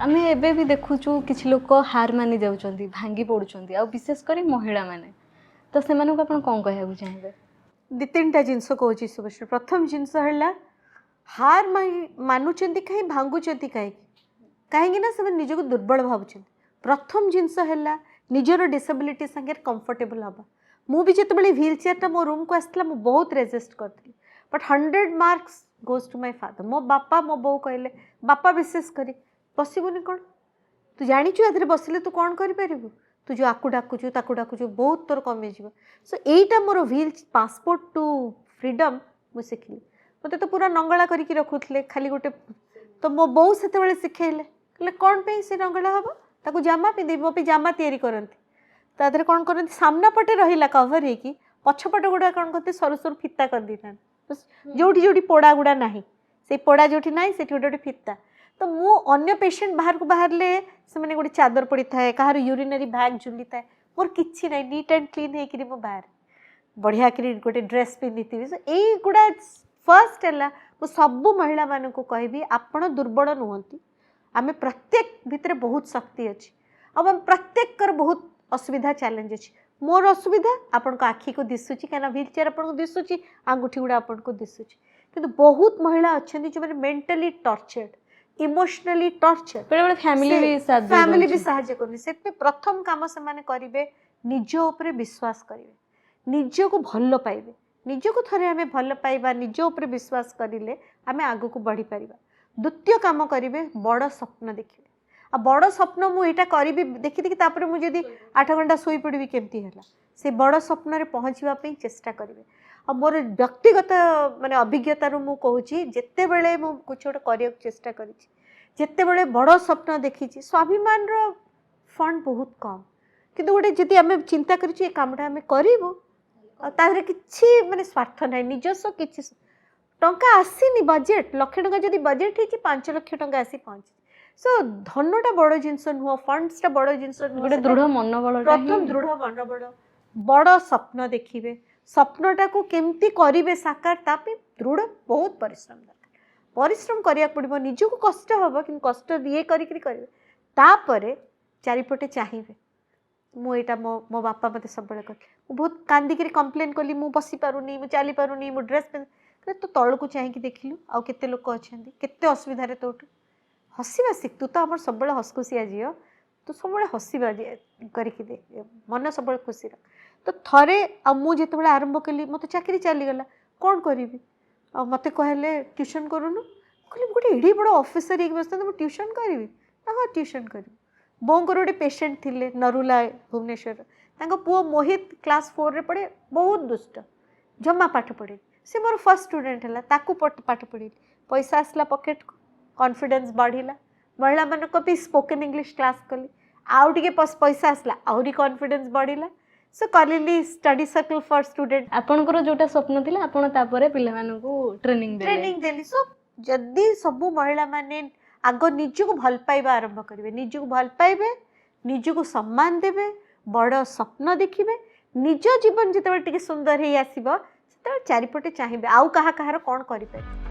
आमे एबे भी देखुचु किछि लोक हार मानि जाउचंती भांगी पडुचंती आ विशेष करी महिला माने तो से मानक आपण कोन कहया को चाहेबे दी तीनटा जिनस कहूँ सुभश्री प्रथम जिनस है हार मानुंट कहीं भांगुंट कहीं ना से निजक दुर्बल भावुं प्रथम जिनस है निजर डिसेबिलिटी संगे कंफर्टेबल हाँ मु भी जिते व्हील चेयर मो रूम को आसला मु बहुत रेजिस्ट करी but 100 marks goes to my father मो बापा मो बो कहले बापा विशेष करी बसबुनि कौन तू जाचु या बसिले तू कौन कर तू जो आकु डाकुचु ताकू डाकुचु बहुत तोर कमी जा सो यहीटा मोर व्हील पासपोर्ट टू फ्रीडम मुझे शिखली मत तो पूरा नंगला करके रखुले खाली गोटे तो मो बो से शिखेले कहले कौन पे से नंगला हम ताकू जामा पिंधि मो पे जामा तैयारी करती तादर कौन करती सामना पटे रहा कवर होगी पछपट गुड़ा कौन करते सर सर फिता कर दी था जोटी जोटी पोड़ा गुड़ा ना से पोड़ा जोटी ना से गोटे फिता तो मु अन्य पेशेंट बाहर को बाहर से मैंने गोटे चादर पड़ी थाए कहार यूरिनरी बैग झुली थाए मोर किसी ना नीट एंड क्लीन होकर मो बाहर बढ़िया कि गोटे ड्रेस पिंधि थी यही गुड़ा फर्स्ट है सबू महिला मान को कहबी आपण दुर्बल नुहति आम प्रत्येक भितर बहुत शक्ति अच्छी अब प्रत्येक कर बहुत असुविधा चैलेंज अच्छी मोर असुविधा आपण को आखि को दिशुची कहीं व्हील चेयर आपन को दिशुची आंगुठी गुड़ा आपन को दिशुची किंतु बहुत महिला अच्छा जो मैंने मेंटली टॉर्चर्ड इमोशनली टॉर्चर बेले फैमिली भी साहाय्य करनी से प्रथम काम से माने करिवे निज ऊपर विश्वास करिवे निज को भल पाइबे निज को थरे आमे भल पाइबा निज ऊपर विश्वास करिले आमे आगु को बढ़ी परिबा द्वितीय काम करिवे बड़ स्वप्न देखिबे आ बड़ स्वप्न मु एटा करिबी देखि देखि तापर मु जदी 8 घंटा सोई पड़बी केमती होला से बड़ स्वप्न रे पहुंचवा पे चेष्टा करिवे आ मोर व्यक्तिगत माने अभिज्ञता रु मु कहूची जेते बेले मु कुछ गोटे करिया चेष्टा करिछि जेते बेले बड़ स्वप्न देखिछि स्वाभिमान रो फंड बहुत कम किंतु गोटे जदी आमे चिंता करिछि ए कामटा आमे करिवो तारे किछि माने स्वार्थ नै निजस्व किछि टंका आसीनी बजेट लाख टंका जदी बजेट हिछि 5 लाख टंका आसी पहुंची सो धनटा बड़ जिनस नुह फंड्सटा बड़ जिनस गोटे दृढ़ मनोबल प्रथम दृढ़ मनोबल बड़ स्वप्न देखिए स्वप्नटा को केमती करिवे साकार तापे दृढ़ बहुत परिश्रम दरकार परिश्रम करिया पड़िबो निजको कष्ट हबो कि कष्ट ये करिकरी करिवे तापरे चारिपटे चाहिए मु एटा मो बापा मते सब बेले कहले मु बहुत कांदिकरी कंप्लेन कली मु बसी पारुनी मु चाली पारुनी मु ड्रेस पे तो तळको चाहिकी देखिलु आ केते लोक अछंती केते असुविधा रे तोठ हसीबा शिख तू तो आम सब हसखुशिया झील तू सब हसीबा करके दे मन सब खुशी रख तो थरे मुझे आरंभ कली मत चाकरी चलीगला कौन करी मत कहले ट्यूशन करूनु कहली गोटे एडी बड़ ऑफिसर एक बस ट्यूशन करी हाँ ट्यूशन करी बोंकर गोटे पेशेंट थिले नरुला भुवनेश्वर पुओ मोहित क्लास 4 रे पढ़े बहुत दुष्ट जमा पाठ पढ़े से मोर फर्स्ट स्टूडेंट है ताकू पाठ पढ़ी पैसा आसला पॉकेट को कॉन्फिडेंस बढ़िला महिला मान भी स्पोकन इंग्लिश क्लास कली आउ टे पैसा आसला आहरी कॉन्फिडेंस बढ़िला सो कली स्टडी सर्कल फॉर स्टूडेंट आपनकर जोटा स्वप्न थिला आपन तापरे पिला मानकू ट्रेनिंग देली सो जदी सबु महिला माने आग निज को भल पाइबा आरंभ करेंगे निज को भल पाइबे निज को सम्मान देवे बड़ स्वप्न देखिए निज जीवन जिते सुंदर ही आसब से चारिपटे चाहिए आउ कहा कहार कौन करें।